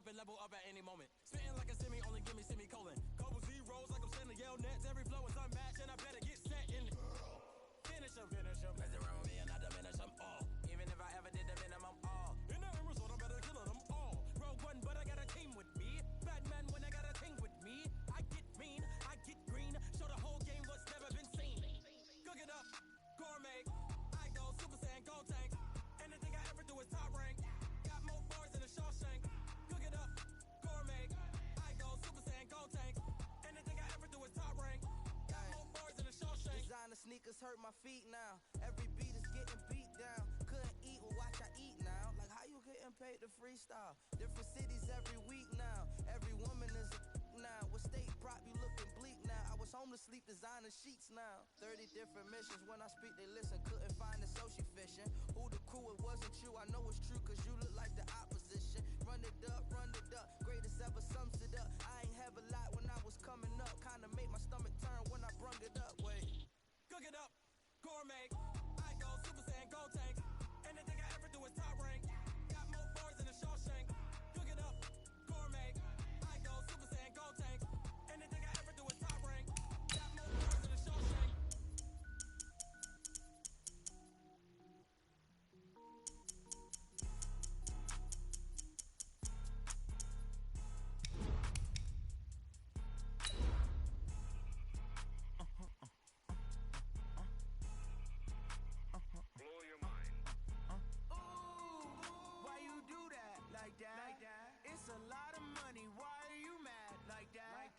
up and level up at any moment. Spitting like a semi, only give me semicolon. Couple zeros like I'm sending yell nets. Every flow is unmatched and I better get set in. Finish them. Mess around with me and I diminish them all. Even if I ever did the minimum all. In the result, I'm better killing them all. Rogue one, but I got a team with me. Batman when I got a team with me. I get mean, I get green. Show the whole game what's never been seen. Cook it up, gourmet. I go Super Saiyan, go tank. Anything I ever do is top rank. Got more bars than a Shawshank. Cook it up, gourmet. I go Super Saiyan, go tank. Anything I ever do is top rank. Got more bars than a Shawshank. Designer sneakers hurt my feet now. Every beat is getting beat down. Couldn't eat, well watch I eat now. Like how you getting paid to freestyle? Different cities every week now. Every woman is a now. With state prop you looking bleak now. I was home to sleep designer sheets now. 30 different missions. When I speak they listen. Couldn't find the social fishing. Who the crew, it wasn't you. I know it's true cause you look like the opposition. Run it up. Greatest ever sums it up. I ain't have a lot when I was coming up. Kinda made my stomach turn when I brung it up. Wait. Cook it up, gourmet. I go Super Saiyan, go tank. Anything I ever do is top rank. Got more bars than a Shawshank. Cook it up, gourmet. I go Super Saiyan, go tank. Anything I ever do is top rank. Got more bars than a Shawshank. It's a lot of money, why are you mad like that?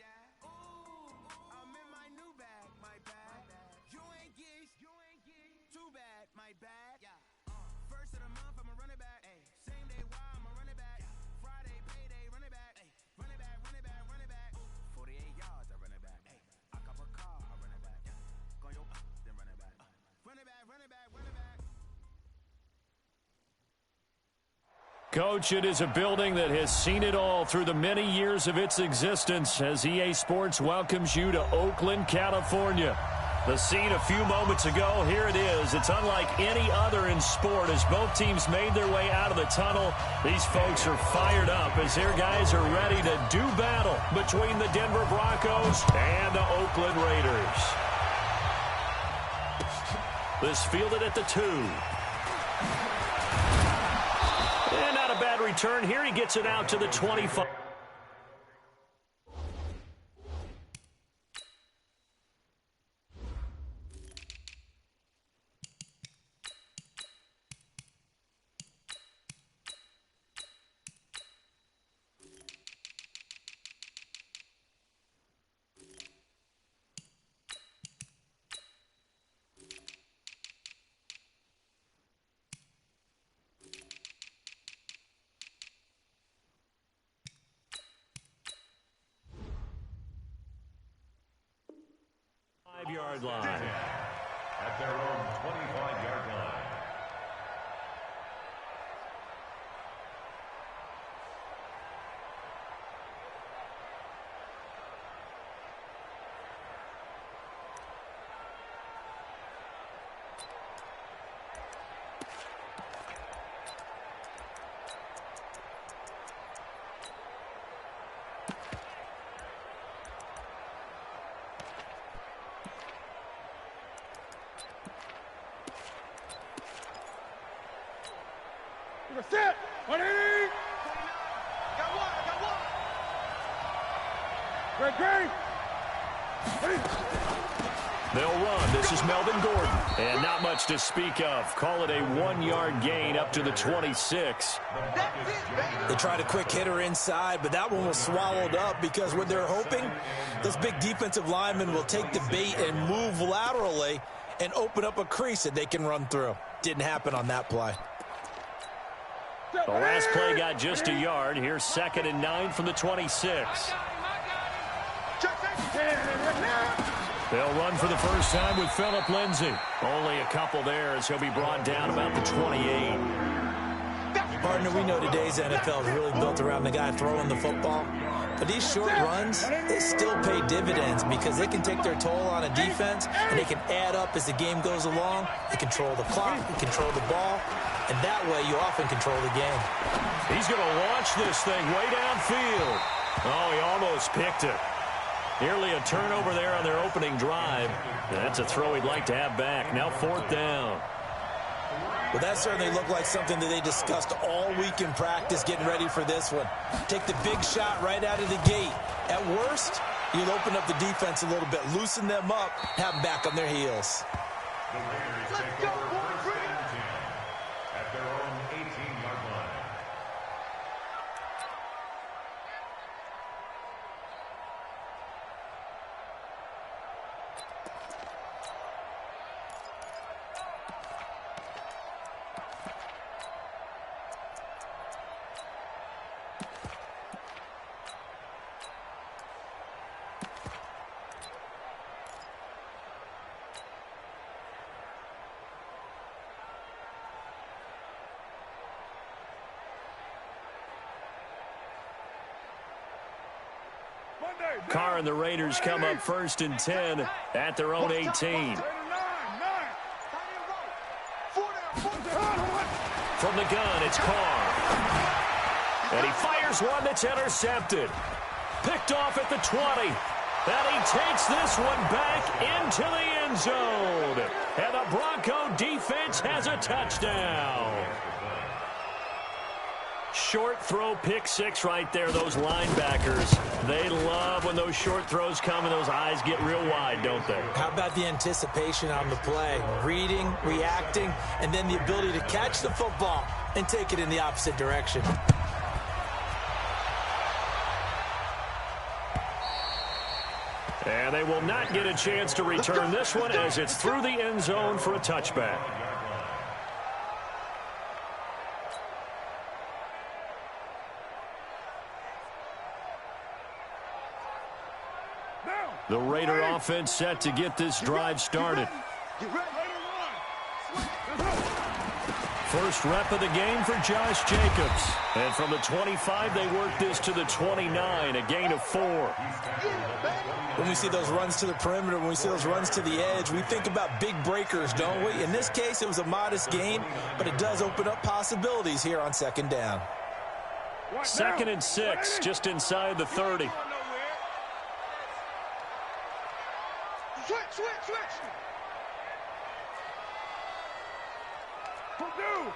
Ooh, I'm in my new bag, my bad. You ain't geese, too bad, my bad. First of the month, I'ma run it back. Same day, why I'ma run it back. Friday, payday, run it back. Run it back. 48 yards, I run it back. I cop a car, I run it back. Go yo, then run it back. Run it back. Coach, it is a building that has seen it all through the many years of its existence as EA Sports welcomes you to Oakland, California. The scene a few moments ago, here it is. It's unlike any other in sport as both teams made their way out of the tunnel. These folks are fired up as their guys are ready to do battle between the Denver Broncos and the Oakland Raiders. This fielded at the 2. And not a bad return here. He gets it out to the 25. 5-yard line. At their own 25-yard line. Set! 180! Got one! Great! They'll run. This is Melvin Gordon. And not much to speak of. Call it a 1-yard gain up to the 26. They tried a quick hitter inside, but that one was swallowed up because what they're hoping, those big defensive linemen will take the bait and move laterally and open up a crease that they can run through. Didn't happen on that play. The last play got just a yard. Here's 2nd and 9 from the 26. They'll run for the first time with Phillip Lindsay. Only a couple there as he'll be brought down about the 28. Partner, we know today's NFL is really built around the guy throwing the football. But these short runs, they still pay dividends because they can take their toll on a defense and they can add up as the game goes along. They control the clock, they control the ball. and that way you often control the game. He's going to launch this thing way downfield. Oh, he almost picked it. Nearly a turnover there on their opening drive. That's a throw he'd like to have back. Now 4th down. Well, that certainly looked like something that they discussed all week in practice getting ready for this one. Take the big shot right out of the gate. At worst, you'll open up the defense a little bit, loosen them up, have them back on their heels. The Raiders take over 1st and 10 at their own 18-yard line. Carr and the Raiders come up 1st and 10 at their own 18. From the gun, it's Carr. And he fires one that's intercepted. Picked off at the 20. And he takes this one back into the end zone. And the Bronco defense has a touchdown. Short throw, pick six right there, those linebackers. They love when those short throws come and those eyes get real wide, don't they? How about the anticipation on the play? Reading, reacting, and then the ability to catch the football and take it in the opposite direction. And they will not get a chance to return this one as it's through the end zone for a touchback. The Raider offense set to get this drive started. First rep of the game for Josh Jacobs. And from the 25, they work this to the 29, a gain of 4. When we see those runs to the perimeter, when we see those runs to the edge, we think about big breakers, don't we? In this case, it was a modest gain, but it does open up possibilities here on 2nd down. 2nd and 6, just inside the 30. Switch. Purdue.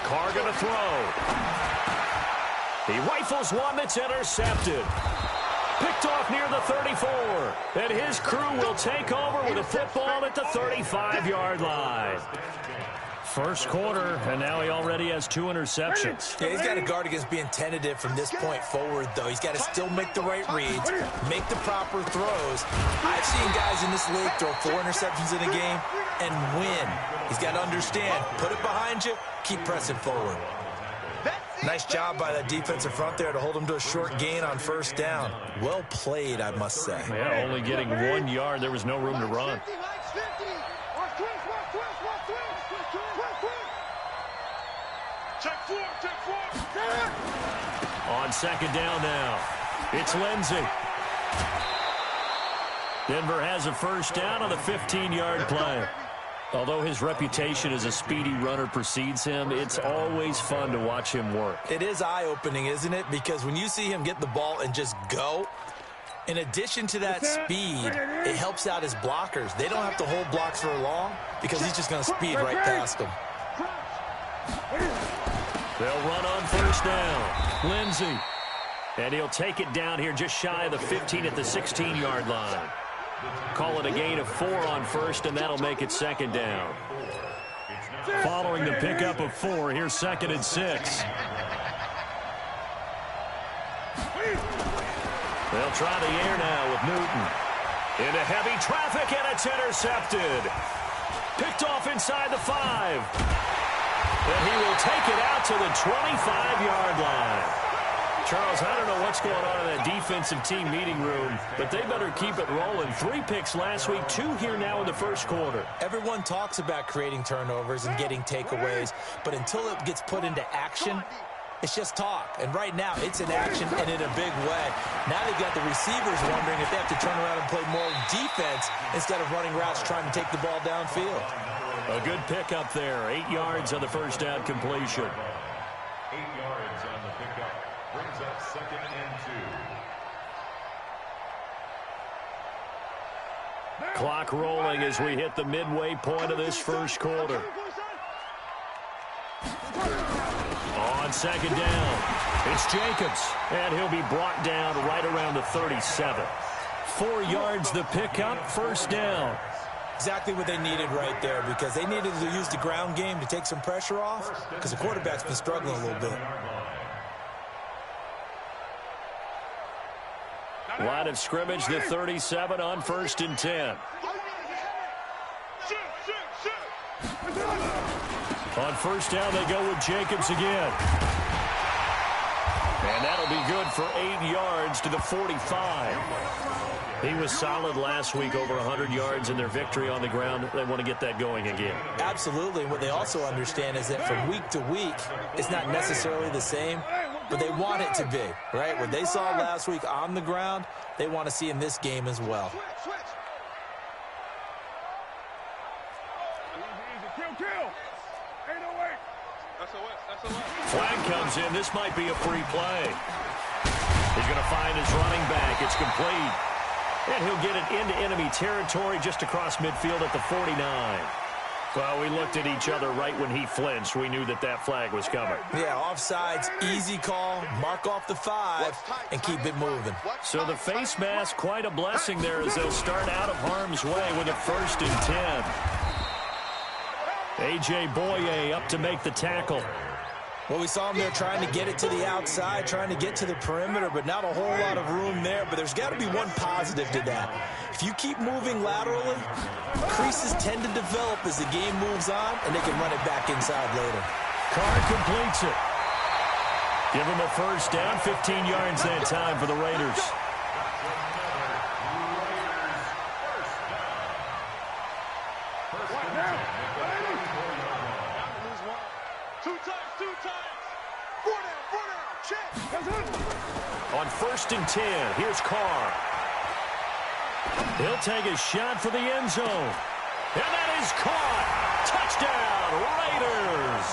Carr going to throw. He rifles one that's intercepted. Picked off near the 34. And his crew will take over with a football at the 35-yard line. First quarter, and now he already has 2 interceptions. Yeah, he's got to guard against being tentative from this point forward, though. He's got to still make the right reads, make the proper throws. I've seen guys in this league throw 4 interceptions in a game and win. He's got to understand, put it behind you, keep pressing forward. Nice job by that defensive front there to hold him to a short gain on 1st down. Well played, I must say. Yeah, only getting 1 yard. There was no room to run. On 2nd down now, it's Lindsey. Denver has a 1st down on the 15-yard play. Although his reputation as a speedy runner precedes him, it's always fun to watch him work. It is eye-opening, isn't it? Because when you see him get the ball and just go, in addition to that speed, it helps out his blockers. They don't have to hold blocks for long because he's just going to speed right past them. They'll run on 1st down. Lindsey. And he'll take it down here just shy of the 15 at the 16-yard line. Call it a gain of 4 on 1st, and that'll make it 2nd down. Following the pickup of 4, here's 2nd and 6. They'll try the air now with Newton. Into heavy traffic, and it's intercepted. Picked off inside the 5. And he will take it out to the 25-yard line. Charles, I don't know what's going on in that defensive team meeting room, but they better keep it rolling. 3 picks last week, 2 here now in the first quarter. Everyone talks about creating turnovers and getting takeaways, but until it gets put into action, It's just talk. And right now, it's in action and in a big way. Now they've got the receivers wondering if they have to turn around and play more defense instead of running routes trying to take the ball downfield. A good pickup there. 8 yards on the first down completion. 8 yards on the pickup. Brings up 2nd and 2. Clock rolling as we hit the midway point of this first quarter. On 2nd down, it's Jacobs, and he'll be brought down right around the 37. 4 yards the pickup, first down. Exactly what they needed right there, because they needed to use the ground game to take some pressure off, because the quarterback's been struggling a little bit. Line of scrimmage, the 37 on 1st and 10. On 1st down, they go with Jacobs again. And that'll be good for 8 yards to the 45. He was solid last week, over 100 yards in their victory on the ground. They want to get that going again. Absolutely. What they also understand is that from week to week, it's not necessarily the same, but they want it to be, right? What they saw last week on the ground, they want to see in this game as well. Flag comes in. This might be a free play. He's going to find his running back. It's complete. And he'll get it into enemy territory just across midfield at the 49. Well, we looked at each other right when he flinched. We knew that that flag was coming. Yeah, offsides, easy call, mark off the 5, and keep it moving. So the face mask, quite a blessing there as they'll start out of harm's way with a 1st and 10. A.J. Boye up to make the tackle. Well, we saw him there trying to get it to the outside, trying to get to the perimeter, but not a whole lot of room there. But there's got to be one positive to that. If you keep moving laterally, creases tend to develop as the game moves on, and they can run it back inside later. Carr completes it. Give him a 1st down, 15 yards that time for the Raiders. On 1st and 10, here's Carr. He'll take a shot for the end zone. And that is caught. Touchdown, Raiders.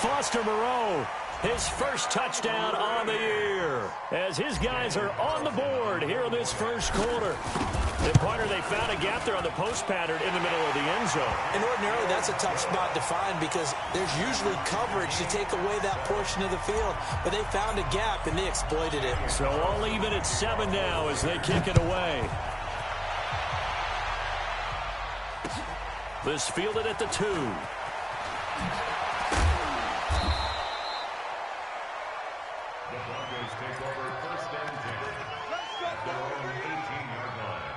Foster Moreau, his first touchdown on the year, as his guys are on the board here in this first quarter. The pointer, they found a gap there on the post pattern in the middle of the end zone. And ordinarily, that's a tough spot to find because there's usually coverage to take away that portion of the field. But they found a gap, and they exploited it. So all even at 7 now as they kick it away. This fielded at the 2. The Broncos take over 1st and 10. At their own 18-yard line.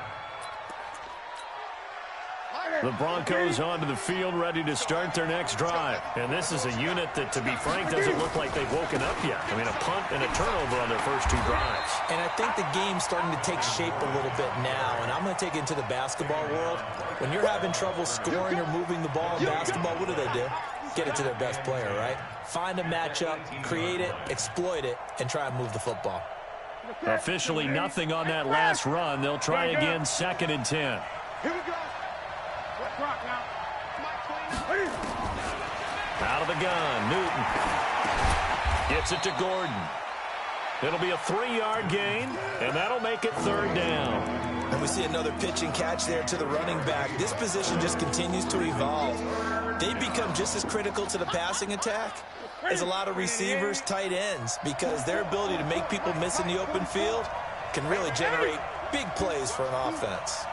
The Broncos onto the field, ready to start their next drive. And this is a unit that, to be frank, doesn't look like they've woken up yet. I mean, a punt and a turnover on their first 2 drives. And I think the game's starting to take shape a little bit now. And I'm going to take it into the basketball world. When you're having trouble scoring or moving the ball in basketball, what do? Get it to their best player, right? Find a matchup, create it, exploit it, and try and move the football. Officially nothing on that last run. They'll try again, 2nd and 10. Here we go. Let's rock now. Out of the gun, Newton. Gets it to Gordon. It'll be a 3-yard gain, and that'll make it 3rd down. And we see another pitch and catch there to the running back. This position just continues to evolve. They become just as critical to the passing attack as a lot of receivers, tight ends, because their ability to make people miss in the open field can really generate big plays for an offense.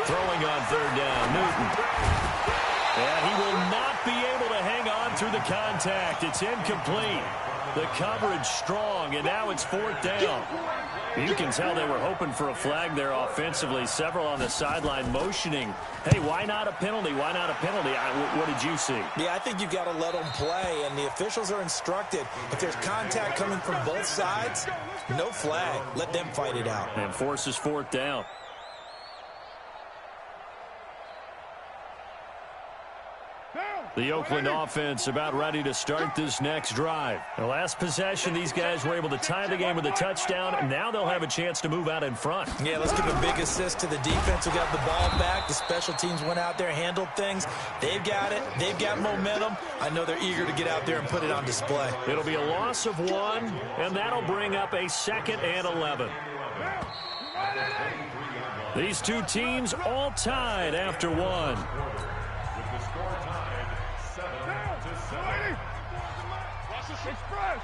Throwing on 3rd down, Newton. And he will not be able to hang on through the contact. It's incomplete. The coverage strong, and now it's 4th down. You can tell they were hoping for a flag there offensively. Several on the sideline motioning, hey, why not a penalty? Why not a penalty? What did you see? Yeah, I think you've got to let them play, and the officials are instructed. If there's contact coming from both sides, no flag. Let them fight it out. And forces 4th down. The Oakland offense about ready to start this next drive. The last possession, these guys were able to tie the game with a touchdown, and now they'll have a chance to move out in front. Yeah, let's give a big assist to the defense who got the ball back. The special teams went out there, handled things. They've got it. They've got momentum. I know they're eager to get out there and put it on display. It'll be a loss of 1, and that'll bring up a 2nd and 11. These two teams all tied after 1. With the score tied 7-7. Watch this express.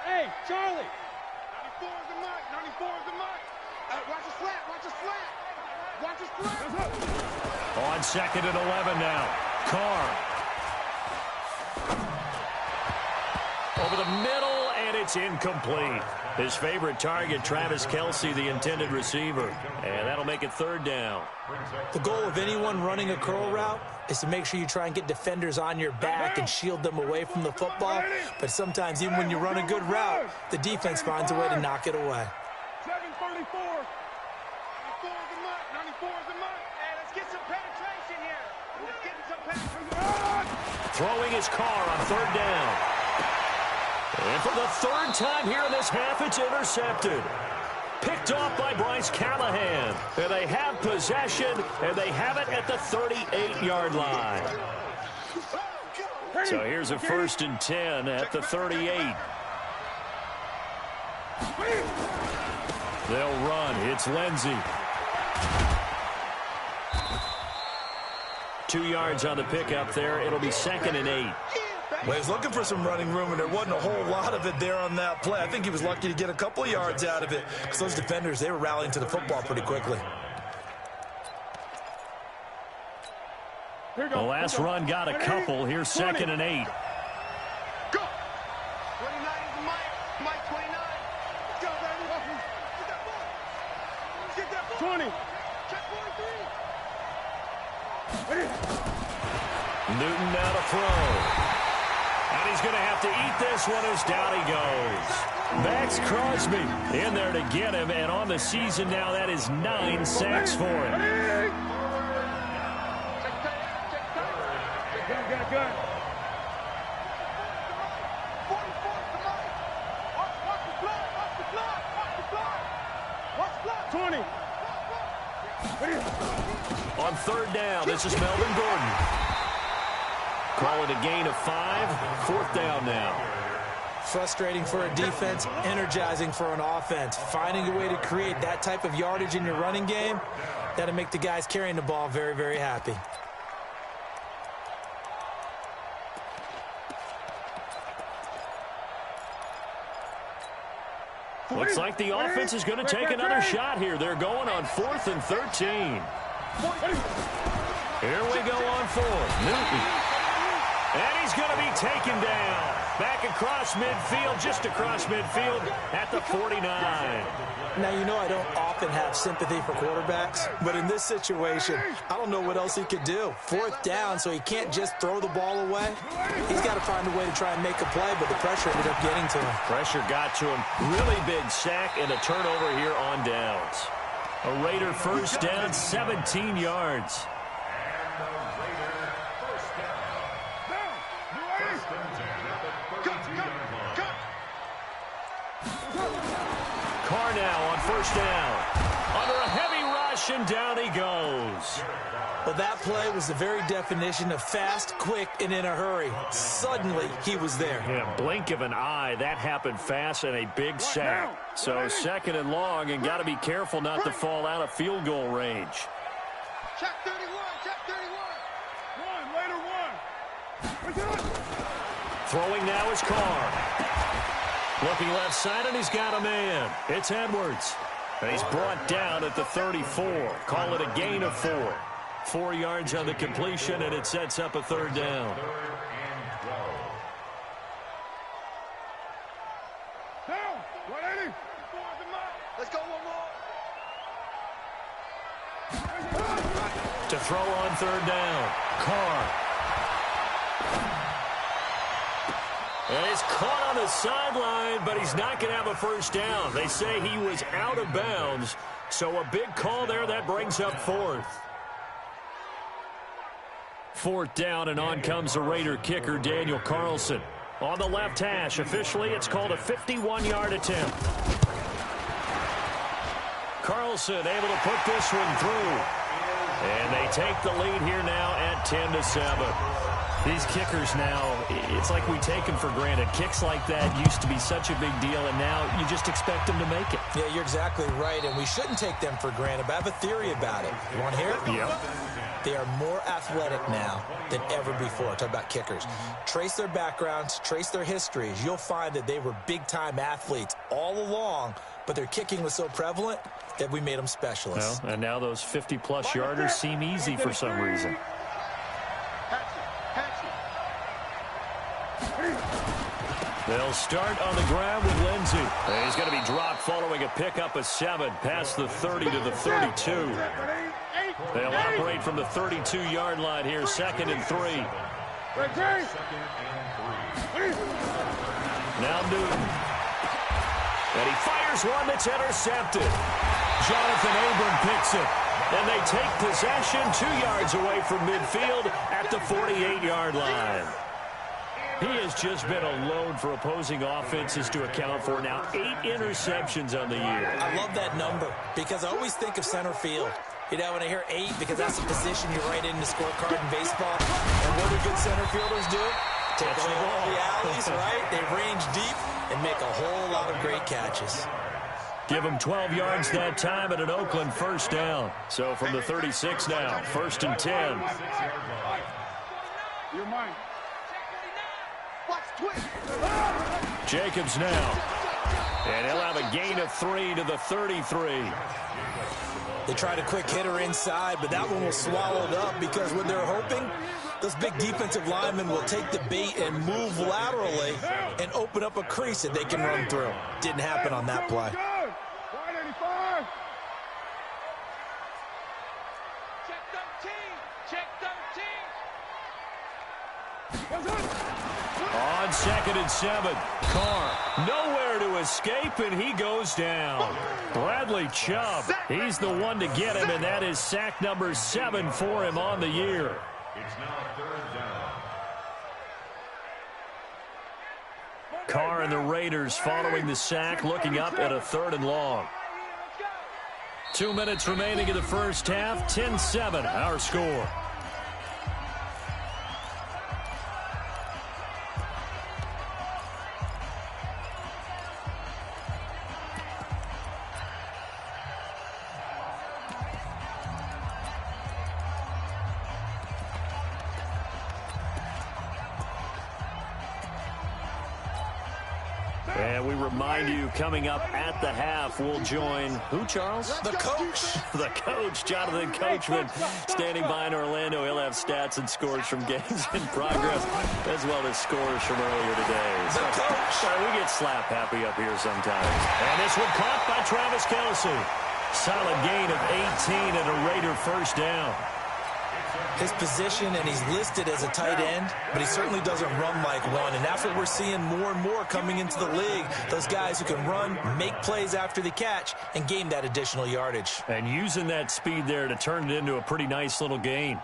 Hey, Charlie. 94 is the mark. 94 is the mark. Watch his flat. Watch his flat. Watch his flat. On 2nd and 11 now. Carr. Over the middle, and it's incomplete. His favorite target, Travis Kelce, the intended receiver. And that'll make it 3rd down. The goal of anyone running a curl route is to make sure you try and get defenders on your back and shield them away from the football. But sometimes, even when you run a good route, the defense finds a way to knock it away. 734. 94 is the mark. 94 is the mark. Hey, let's get some penetration here. Let's get some penetration. Throwing his car on 3rd down. And for the 3rd time here in this half, it's intercepted. Picked off by Bryce Callahan. And they have possession, and they have it at the 38-yard line. So here's a 1st and 10 at the 38. They'll run. It's Lindsey. 2 yards on the pickup there. It'll be 2nd and 8. Well, he was looking for some running room, and there wasn't a whole lot of it there on that play. I think he was lucky to get a couple of yards out of it because those defenders, they were rallying to the football pretty quickly. The last run got a couple. Here's 2nd and 8. Go. 29 is the Mike. Mike 29. Let's go, baby. Get that ball. Get that ball. 20. Check 43. Newton now to throw. And he's going to have to eat this one as down he goes. Max Crosby in there to get him, and on the season now, that is 9 sacks for him. Gun. 20. On 3rd down, this is Melvin Gordon. Call it a gain of 5. 4th down now. Frustrating for a defense, energizing for an offense. Finding a way to create that type of yardage in your running game, that'll make the guys carrying the ball very, very happy. Looks like the offense is going to take another shot here. They're going on 4th and 13. Here we go on 4th. Newton. And he's going to be taken down. Back across midfield, just across midfield at the 49. Now, you know I don't often have sympathy for quarterbacks, but in this situation, I don't know what else he could do. 4th down, so he can't just throw the ball away. He's got to find a way to try and make a play, but the pressure ended up getting to him. Pressure got to him. Really big sack and a turnover here on downs. A Raider 1st down, 17 yards. Carr now on 1st down. Under a heavy rush, and down he goes. Well, that play was the very definition of fast, quick, and in a hurry. Suddenly, he was there. Yeah, blink of an eye. That happened fast and a big sack. So 2nd and long, and got to be careful not to fall out of field goal range. Check 31. Check 31. Later 1. Throwing now is Carr. Looking left side, and he's got a man. It's Edwards. And he's brought down at the 34. Call it a gain of 4. 4 yards on the completion, and it sets up a 3rd down. Down. 180. Let's go one more. To throw on 3rd down. Carr. And he's caught on the sideline, but he's not going to have a 1st down. They say he was out of bounds, so a big call there that brings up 4th. 4th down, and on comes the Raider kicker, Daniel Carlson. On the left hash, officially, it's called a 51-yard attempt. Carlson able to put this one through. And they take the lead here now at 10-7. These kickers now, it's like we take them for granted. Kicks like that used to be such a big deal, and now you just expect them to make it. Yeah, you're exactly right, and we shouldn't take them for granted, but I have a theory about it. You want to hear it? Yep. They are more athletic now than ever before. Talk about kickers. Trace their backgrounds, trace their histories. You'll find that they were big-time athletes all along, but their kicking was so prevalent that we made them specialists. Well, and now those 50-plus yarders seem easy for some reason. They'll start on the ground with Lindsey. And he's going to be dropped following a pickup of 7 past the 30 to the 32. They'll operate from the 32-yard line here, 2nd and 3. Now Newton. And he fires one that's intercepted. Jonathan Abram picks it. And they take possession 2 yards away from midfield at the 48-yard line. He has just been a load for opposing offenses to account for. Now 8 interceptions on the year. I love that number because I always think of center field. You know, when I hear 8, because that's the position you write in the scorecard in baseball. And what do good center fielders do? Take away all the alleys, right? They range deep and make a whole lot of great catches. Give them 12 yards that time at an Oakland 1st down. So from the 36 now, 1st and 10. You're mine. Jacobs now. And he'll have a gain of 3 to the 33. They tried a quick hitter inside, but that one was swallowed up because when they're hoping, those big defensive linemen will take the bait and move laterally and open up a crease that they can run through. Didn't happen on that play. On 2nd and 7, Carr nowhere to escape, and he goes down. Bradley Chubb, he's the one to get him, and that is sack number 7 for him on the year. It's now 3rd down. Carr and the Raiders following the sack, looking up at a 3rd and long. 2 minutes remaining in the first half, 10-7, our score. And we remind you, coming up at the half, we'll join who, Charles? The coach. The coach, Jonathan Coachman, standing by in Orlando. He'll have stats and scores from games in progress, as well as scores from earlier today. The coach. We get slap happy up here sometimes. And this one caught by Travis Kelce. Solid gain of 18 and a Raider 1st down. His position, and he's listed as a tight end, but he certainly doesn't run like one, and that's what we're seeing more and more coming into the league. Those guys who can run, make plays after the catch, and gain that additional yardage. And using that speed there to turn it into a pretty nice little gain.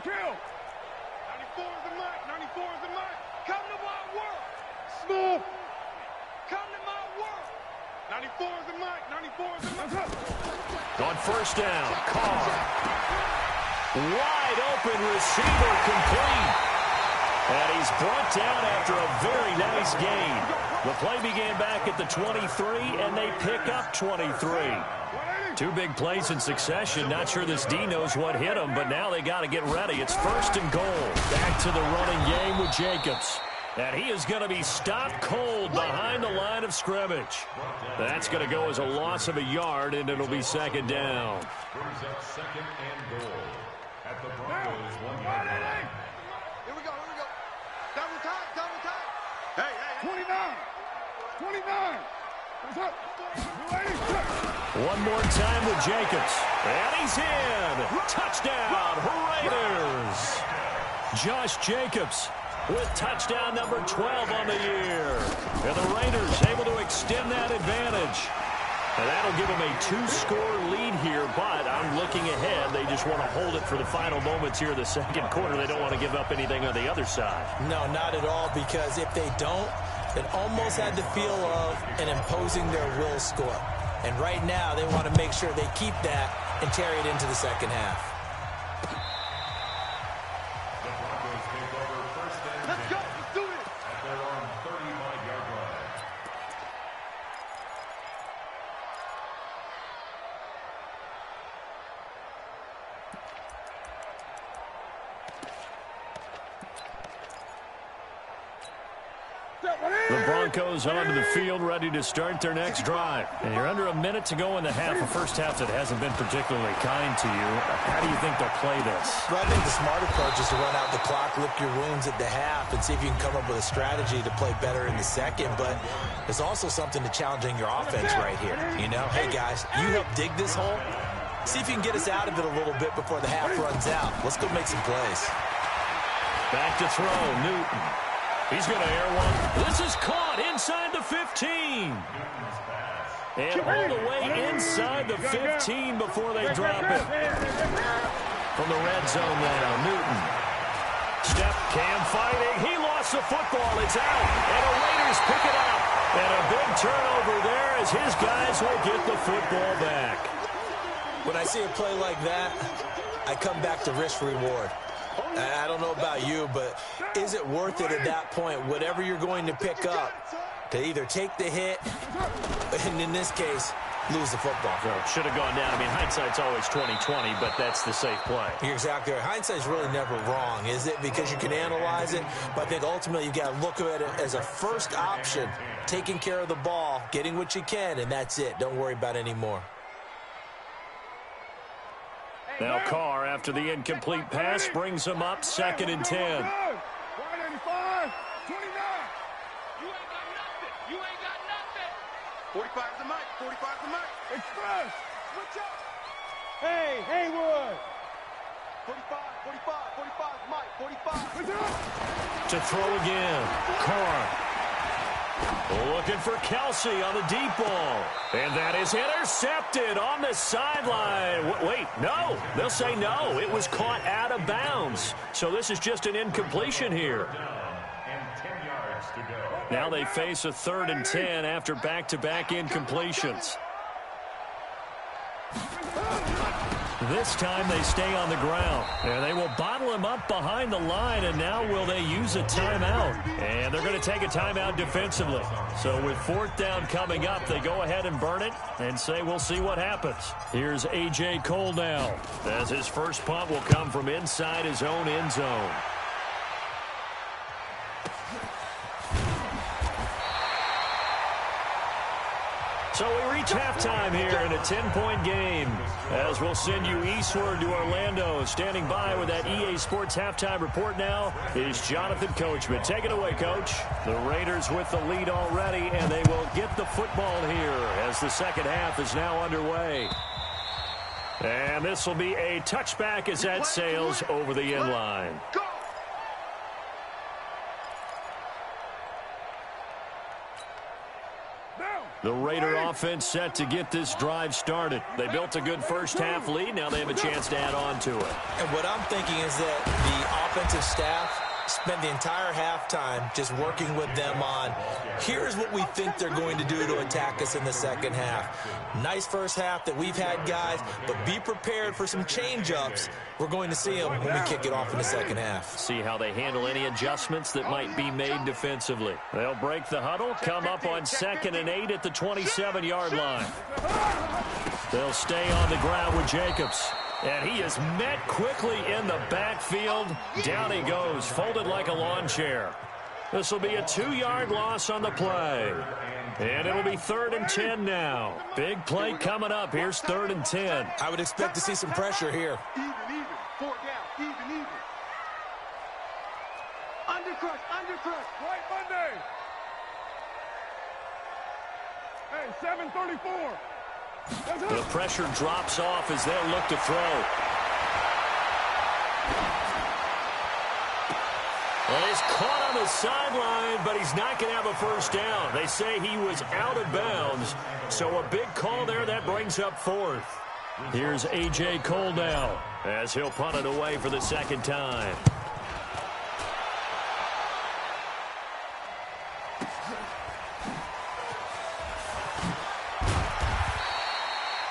Kill. 94 is the mark. 94 is the mark. Come to my world. Smooth. Come to my world. 94 is the mark. 94 is the mark. On 1st down, Carr. Wide open receiver complete. And he's brought down after a very nice gain. The play began back at the 23, and they pick up 23. 2 big plays in succession. Not sure this D knows what hit him, but now they got to get ready. It's 1st and goal. Back to the running game with Jacobs. And he is going to be stopped cold behind the line of scrimmage. That's going to go as a loss of a yard, and it'll be 2nd down. Brings up 2nd and goal at the Broncos 1-yard line. Here we go. Double time. Hey. 29. What's up? One more time with Jacobs. And he's in. Touchdown, Raiders. Josh Jacobs with touchdown number 12 on the year. And the Raiders able to extend that advantage. And that'll give them a 2-score lead here, but I'm looking ahead. They just want to hold it for the final moments here in the second quarter. They don't want to give up anything on the other side. No, not at all, because if they don't, it almost had the feel of an imposing their will score. And right now, they want to make sure they keep that and carry it into the second half. The Broncos take over first and 10. Let's go. Let's do this. At their own 35-yard line. The Broncos onto the field, ready to start their next drive. And you're under a minute to go in the half, a first half that hasn't been particularly kind to you. How do you think they'll play this? Well, I think the smart approach is to run out the clock, lick your wounds at the half, and see if you can come up with a strategy to play better in the second. But there's also something to challenging your offense right here. You know, hey, guys, you help dig this hole. See if you can get us out of it a little bit before the half runs out. Let's go make some plays. Back to throw, Newton. He's going to air one. This is caught inside the 15. And all the way inside the 15 before they drop it. From the red zone now, Newton. Step cam fighting. He lost the football. It's out. And the Raiders pick it up. And a big turnover there as his guys will get the football back. When I see a play like that, I come back to risk-reward. I don't know about you, but is it worth it at that point, whatever you're going to pick up, to either take the hit, and in this case, lose the football? Should have gone down. I mean, hindsight's always 20/20, but that's the safe play. You're exactly right. Hindsight's really never wrong, is it? Because you can analyze it, but I think ultimately you got to look at it as a first option, taking care of the ball, getting what you can, and that's it. Don't worry about any more. Now Carr, after the incomplete pass, brings him up 2nd and 10. 185, 29. You ain't got nothing. You ain't got nothing. 45's the mic. 45's the mic. Express. Switch up. Hey, Haywood. 45, 45's the mic. 45. Switch up. To throw again. Carr. Looking for Kelsey on the deep ball. And that is intercepted on the sideline. Wait, no. They'll say no. It was caught out of bounds. So this is just an incompletion here. And 10 yards to go. Now they face a 3rd and 10 after back-to-back incompletions. This time they stay on the ground. And they will bottle him up behind the line, and now will they use a timeout? And they're going to take a timeout defensively. So with 4th down coming up, they go ahead and burn it and say we'll see what happens. Here's A.J. Cole now, as his first punt will come from inside his own end zone. So we reach halftime here in a 10-point game as we'll send you eastward to Orlando. Standing by with that EA Sports halftime report now is Jonathan Coachman. Take it away, Coach. The Raiders with the lead already, and they will get the football here as the second half is now underway. And this will be a touchback as that sails over the end line. The Raider offense set to get this drive started. They built a good first-half lead. Now they have a chance to add on to it. And what I'm thinking is that the offensive staff spent the entire halftime just working with them on, here's what we think they're going to do to attack us in the second half. Nice first half that we've had, guys, but be prepared for some change-ups. We're going to see them when we kick it off in the second half. See how they handle any adjustments that might be made defensively. They'll break the huddle, come up on 2nd and 8 at the 27-yard line. They'll stay on the ground with Jacobs. And he is met quickly in the backfield. Down he goes, folded like a lawn chair. This will be a 2-yard loss on the play. And it'll be 3rd and 10 now. Big play coming up. Here's 3rd and 10. I would expect to see some pressure here. Even. 4 down. Even. Undercrush. Right Monday. Hey, 7:34. The pressure drops off as they'll look to throw. Well, he's caught on the sideline, but he's not going to have a first down. They say he was out of bounds, so a big call there. That brings up fourth. Here's A.J. Cole now as he'll punt it away for the second time.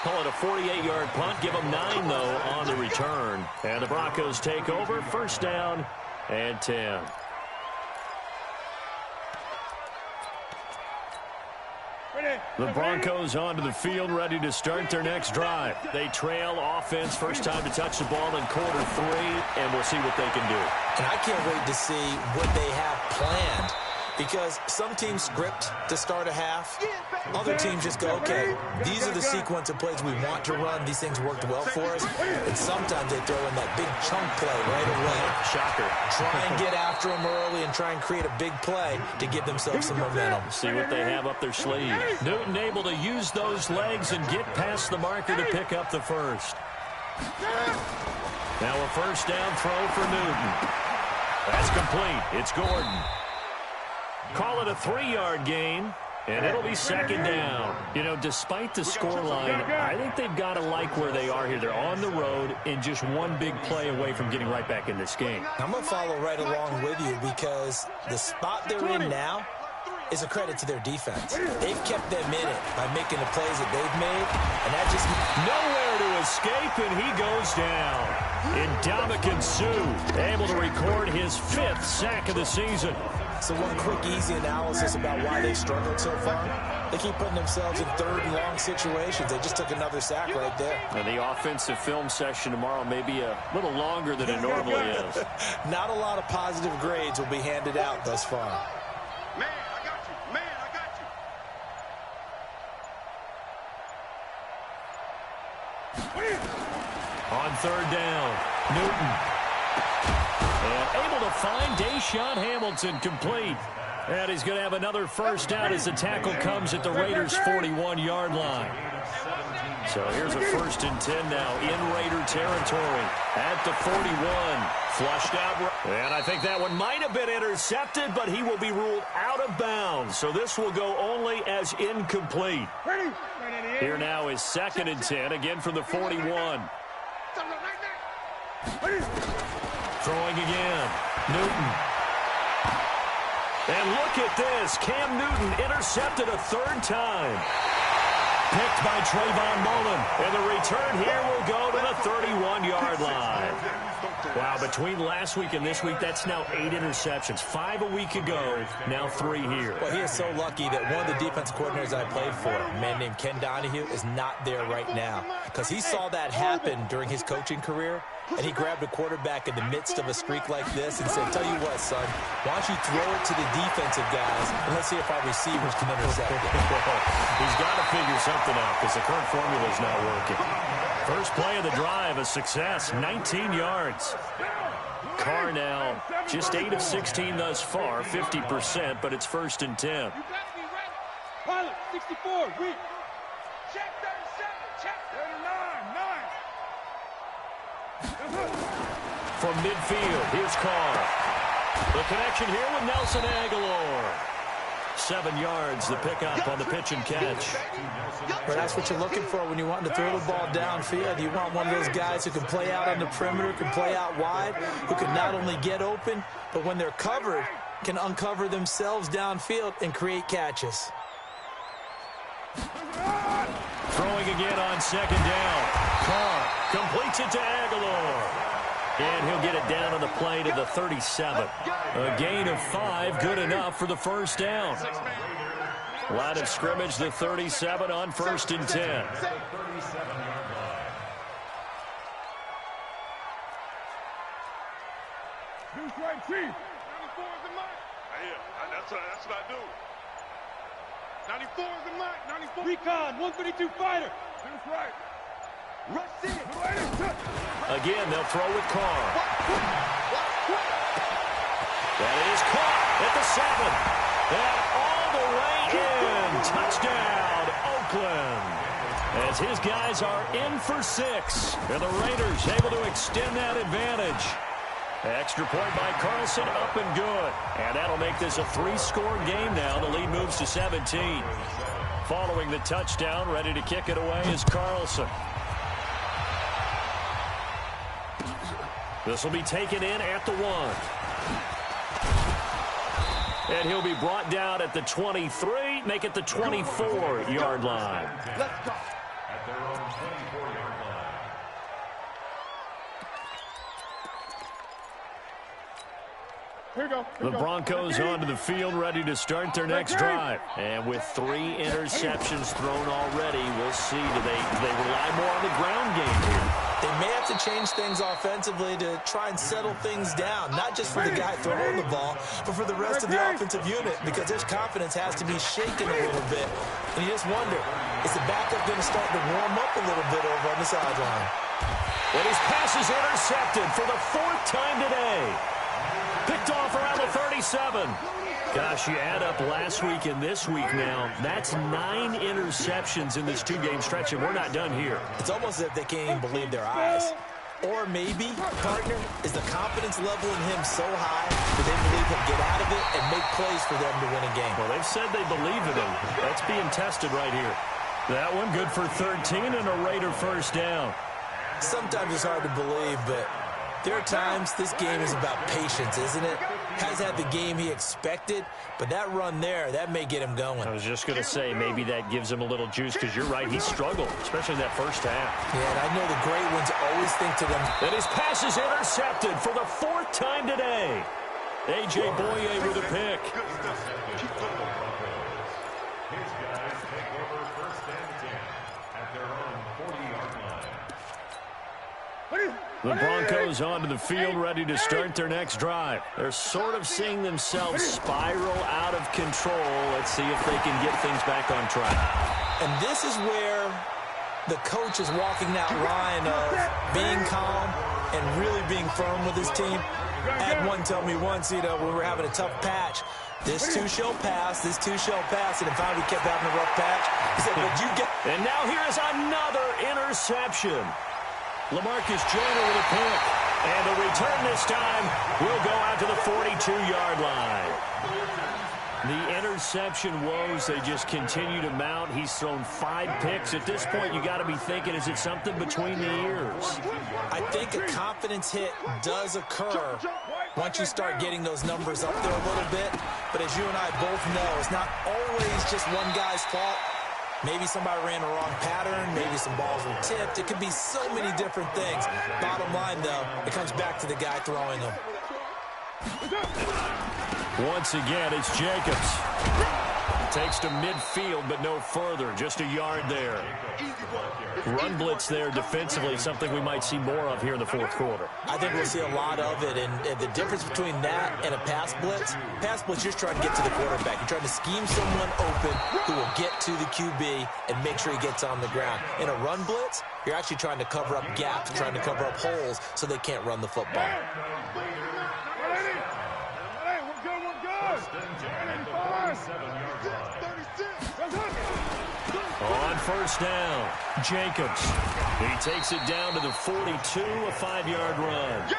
Call it a 48-yard punt. Give them 9, though, on the return. And the Broncos take over. First down and 10. The Broncos onto the field, ready to start their next drive. They trail offense, first time to touch the ball in quarter 3, and we'll see what they can do. And I can't wait to see what they have planned, because some teams script to start a half. Other teams just go, okay, these are the sequence of plays we want to run. These things worked well for us. And sometimes they throw in that big chunk play right away. Shocker. Try and get after them early and try and create a big play to give themselves some momentum. See what they have up their sleeve. Newton able to use those legs and get past the marker to pick up the first. Now a first down throw for Newton. That's complete. It's Gordon. Call it a 3-yard gain, and it'll be second down. You know, despite the scoreline, I think they've got to like where they are here. They're on the road and just one big play away from getting right back in this game. I'm going to follow right along with you, because the spot they're in now is a credit to their defense. They've kept them in it by making the plays that they've made, and that just nowhere to escape, and he goes down. Ndamukong Suh able to record his 5th sack of the season. So one quick, easy analysis about why they've struggled so far. They keep putting themselves in third and long situations. They just took another sack right there. And the offensive film session tomorrow may be a little longer than it normally is. Not a lot of positive grades will be handed out thus far. Man, I got you. Man, I got you. On third down, Newton. And able to find Deshaun Hamilton complete. And he's going to have another first down as the tackle comes at the Raiders' 41-yard line. So here's a 1st and 10 now in Raider territory at the 41. Flushed out. And I think that one might have been intercepted, but he will be ruled out of bounds. So this will go only as incomplete. Here now is 2nd and 10, again from the 41. Throwing again. Newton. And look at this. Cam Newton intercepted a 3rd time. Picked by Trayvon Mullen. And the return here will go to the 31-yard line. Wow, between last week and this week, that's now 8 interceptions. 5 a week ago, now 3 here. Well, he is so lucky that one of the defensive coordinators I played for, a man named Ken Donahue, is not there right now. Because he saw that happen during his coaching career, and he grabbed a quarterback in the midst of a streak like this and said, tell you what, son, why don't you throw it to the defensive guys, and let's see if our receivers can intercept it. He's got to figure something out because the current formula is not working. First play of the drive, a success, 19 yards. Carr now just 8 of 16 thus far, 50%, but it's 1st and 10. You got to be ready. Pilot, 64, weak. Check 37, check 39, 9. From midfield, here's Carr. The connection here with Nelson Aguilar. 7 yards, the pickup on the pitch and catch. Well, that's what you're looking for when you want to throw the ball downfield. You want one of those guys who can play out on the perimeter, can play out wide, who can not only get open, but when they're covered, can uncover themselves downfield and create catches. Throwing again on 2nd down. Carr completes it to Aguilar. And he'll get it down on the play to the 37. A gain of 5, good enough for the first down. Line of scrimmage, the 37 on 1st and 10. Right, Chief. 94 is the mic. That's what I do. 94 is the mic. 94. Recon, 132 fighter. That's right. Rush in. Again, they'll throw with Carr. That is caught at the 7. And all the way in. Touchdown, Oakland. As his guys are in for 6. And the Raiders able to extend that advantage. Extra point by Carlson, up and good. And that'll make this a 3-score game now. The lead moves to 17. Following the touchdown, ready to kick it away is Carlson. This will be taken in at the 1. And he'll be brought down at the 23, make it the 24-yard line. Let's go. At their own 24-yard line. The Broncos onto the field, ready to start their next drive. And with 3 interceptions thrown already, we'll see. Do they rely more on the ground game here? They may have to change things offensively to try and settle things down, not just for the guy throwing the ball, but for the rest of the offensive unit, because their confidence has to be shaken a little bit. And you just wonder, is the backup going to start to warm up a little bit over on the sideline? And his pass is intercepted for the 4th time today. Picked off around the 37. Gosh, you add up last week and this week now, that's 9 interceptions in this 2-game stretch, and we're not done here. It's almost as if they can't even believe their eyes. Or maybe, partner, is the confidence level in him so high that they believe he'll get out of it and make plays for them to win a game. Well, they've said they believe in him. That's being tested right here. That one good for 13 and a Raider first down. Sometimes it's hard to believe, but there are times this game is about patience, isn't it? Has had the game he expected, but that run there, that may get him going. I was just going to say, maybe that gives him a little juice, because you're right, he struggled, especially in that first half. Yeah, and I know the great ones always think to them. And his pass is intercepted for the 4th time today. A.J. Boye with a pick. His guys take over 1st and 10 at their own 40-yard line. The Broncos onto the field, ready to start their next drive. They're sort of seeing themselves spiral out of control. Let's see if they can get things back on track. And this is where the coach is walking that line of being calm and really being firm with his team. I had one tell me once, when we were having a tough patch, this too shall pass, and if finally we kept having a rough patch, he said, but you get... And now here is another interception. LaMarcus Joyner with a pick. And the return this time will go out to the 42-yard line. The interception woes, they just continue to mount. He's thrown 5 picks. At this point, you got to be thinking, is it something between the ears? I think a confidence hit does occur once you start getting those numbers up there a little bit. But as you and I both know, it's not always just one guy's fault. Maybe somebody ran a wrong pattern. Maybe some balls were tipped. It could be so many different things. Bottom line, though, it comes back to the guy throwing them. Once again, it's Jacobs. Takes to midfield, but no further. Just a yard there. Run blitz there defensively, something we might see more of here in the 4th quarter. I think we'll see a lot of it, and the difference between that and a pass blitz, you're trying to get to the quarterback. You're trying to scheme someone open who will get to the QB and make sure he gets on the ground. In a run blitz, you're actually trying to cover up gaps, trying to cover up holes so they can't run the football. On first down, Jacobs. He takes it down to the 42, a 5-yard run.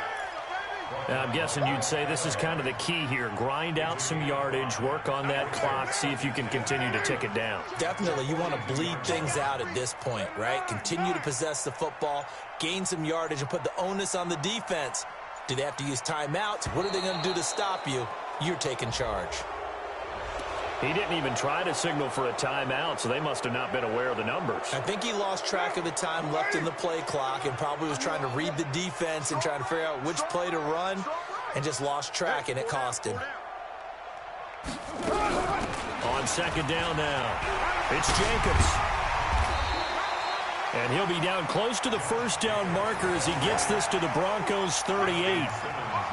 Now, I'm guessing you'd say this is kind of the key here. Grind out some yardage, work on that clock, see if you can continue to tick it down. Definitely. You want to bleed things out at this point, right? Continue to possess the football, gain some yardage, and put the onus on the defense. Do they have to use timeouts? What are they going to do to stop you? You're taking charge. He didn't even try to signal for a timeout, so they must have not been aware of the numbers. I think he lost track of the time left in the play clock and probably was trying to read the defense and trying to figure out which play to run and just lost track, and it cost him. On second down now, it's Jacobs. And he'll be down close to the first down marker as he gets this to the Broncos' 38.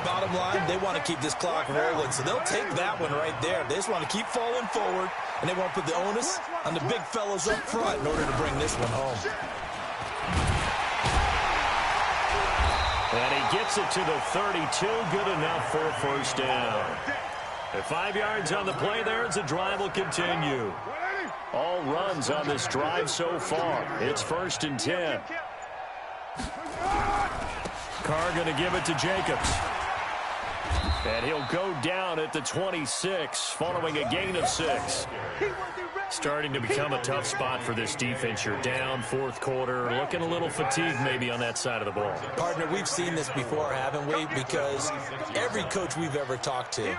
Bottom line, they want to keep this clock rolling, so they'll take that one right there. They just want to keep falling forward, and they want to put the onus on the big fellows up front in order to bring this one home. And he gets it to the 32, good enough for a first down. At 5 yards on the play there as the drive will continue. All runs on this drive so far. It's 1st and 10. Carr going to give it to Jacobs. And he'll go down at the 26 following a gain of 6. Starting to become a tough spot for this defense. You're down fourth quarter, looking a little fatigued maybe on that side of the ball. Partner, we've seen this before, haven't we? Because every coach we've ever talked to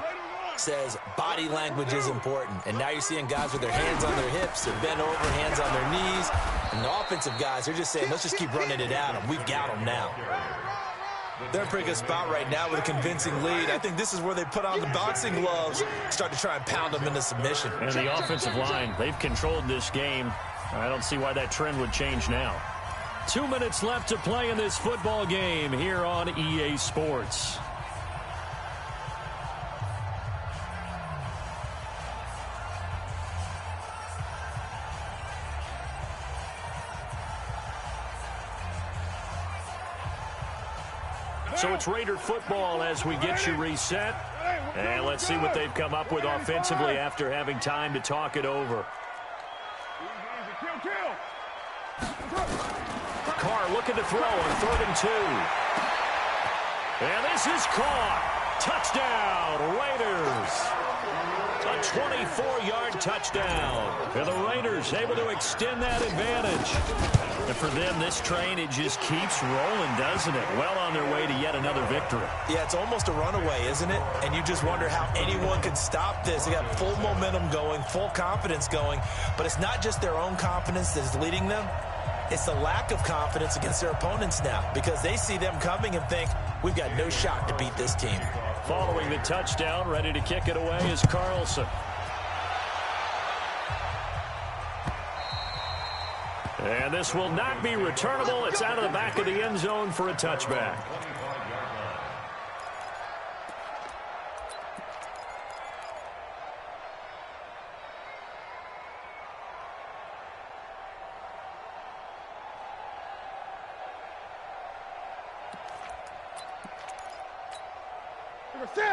says body language is important. And now you're seeing guys with their hands on their hips, they're bent over, hands on their knees. And the offensive guys, they're just saying, let's just keep running it at them. We've got them now. They're in a pretty good spot right now with a convincing lead. I think this is where they put on the boxing gloves, start to try and pound them into submission. And the offensive line, they've controlled this game. I don't see why that trend would change now. 2 minutes left to play in this football game here on EA Sports. So it's Raider football as we get you reset. And let's see what they've come up with offensively after having time to talk it over. Carr looking to throw on 3rd and 2. And this is caught. Touchdown, Raiders. A 24-yard touchdown. And the Raiders able to extend that advantage. And for them, this train, it just keeps rolling, doesn't it? Well on their way to yet another victory. Yeah, it's almost a runaway, isn't it? And you just wonder how anyone could stop this. They got full momentum going, full confidence going. But it's not just their own confidence that is leading them. It's the lack of confidence against their opponents now because they see them coming and think, we've got no shot to beat this team. Following the touchdown, ready to kick it away is Carlson. And this will not be returnable. It's out of the back of the end zone for a touchback.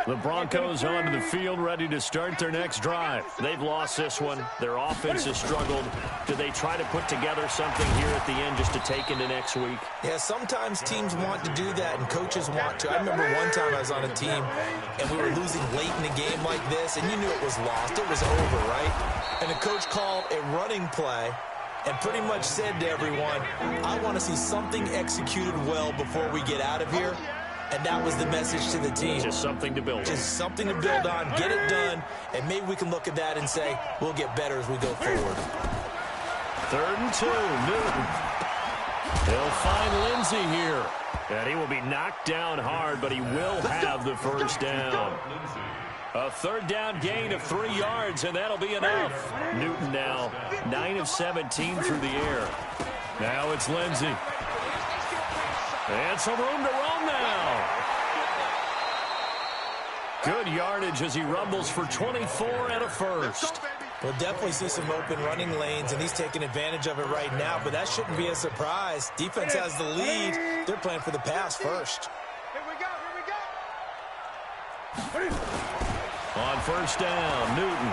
The Broncos onto the field, ready to start their next drive. They've lost this one. Their offense has struggled. Do they try to put together something here at the end just to take into next week? Yeah, sometimes teams want to do that and coaches want to. I remember one time I was on a team and we were losing late in a game like this and you knew it was lost. It was over, right? And the coach called a running play and pretty much said to everyone, I want to see something executed well before we get out of here. And that was the message to the team. Just something to build on. Just something to build on, get it done, and maybe we can look at that and say, we'll get better as we go forward. 3rd and 2, Newton. He'll find Lindsey here. And he will be knocked down hard, but he will have the first down. A 3rd down gain of 3 yards, and that'll be enough. Newton now 9 of 17 through the air. Now it's Lindsey. And some room to roam now. Good yardage as he rumbles for 24 and a first. We'll definitely see some open running lanes, and he's taking advantage of it right now, but that shouldn't be a surprise. Defense has the lead. They're playing for the pass first. Here we go. On first down, Newton.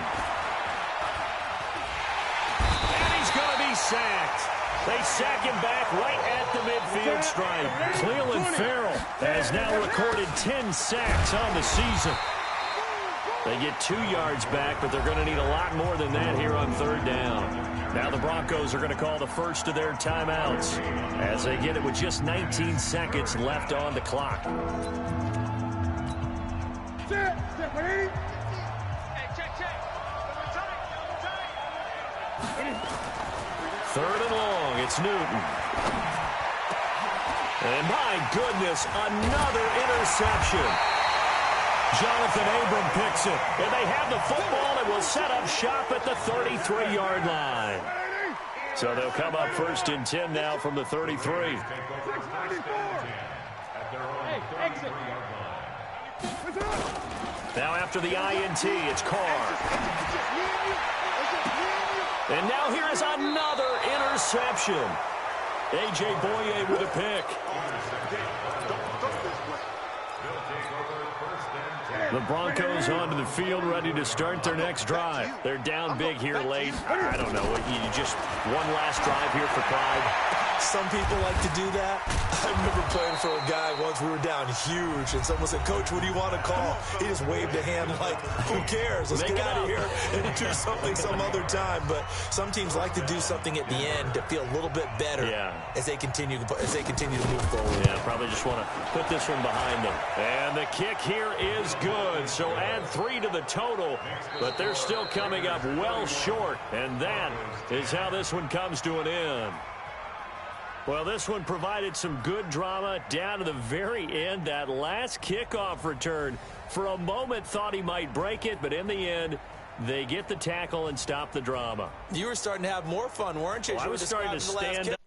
And he's going to be sacked. They sack him back right at the midfield stripe. Cleveland Farrell has now recorded 10 sacks on the season. They get 2 yards back, but they're going to need a lot more than that here on 3rd down. Now the Broncos are going to call the first of their timeouts as they get it with just 19 seconds left on the clock. Check, ready? Third and long, it's Newton. And my goodness, another interception. Jonathan Abram picks it, and they have the football and will set up shop at the 33-yard line. So they'll come up 1st and 10 now from the 33. Now after the INT, it's Carr. And now here is another interception. A.J. Boye with a pick. The Broncos onto the field, ready to start their next drive. They're down big here late. I don't know. You just one last drive here for Clyde. Some people like to do that. I remember playing for a guy once. We were down huge, and someone said, "Coach, what do you want to call?" He just waved a hand like, "Who cares? Let's get out of here and do something some other time." But some teams like to do something at the end to feel a little bit better as they continue to move forward. Yeah, probably just want to put this one behind them. And the kick here is good. So add 3 to the total, but they're still coming up well short. And that is how this one comes to an end. Well, this one provided some good drama down to the very end. That last kickoff return, for a moment thought he might break it, but in the end, they get the tackle and stop the drama. You were starting to have more fun, weren't you? Well, I was starting to stand up.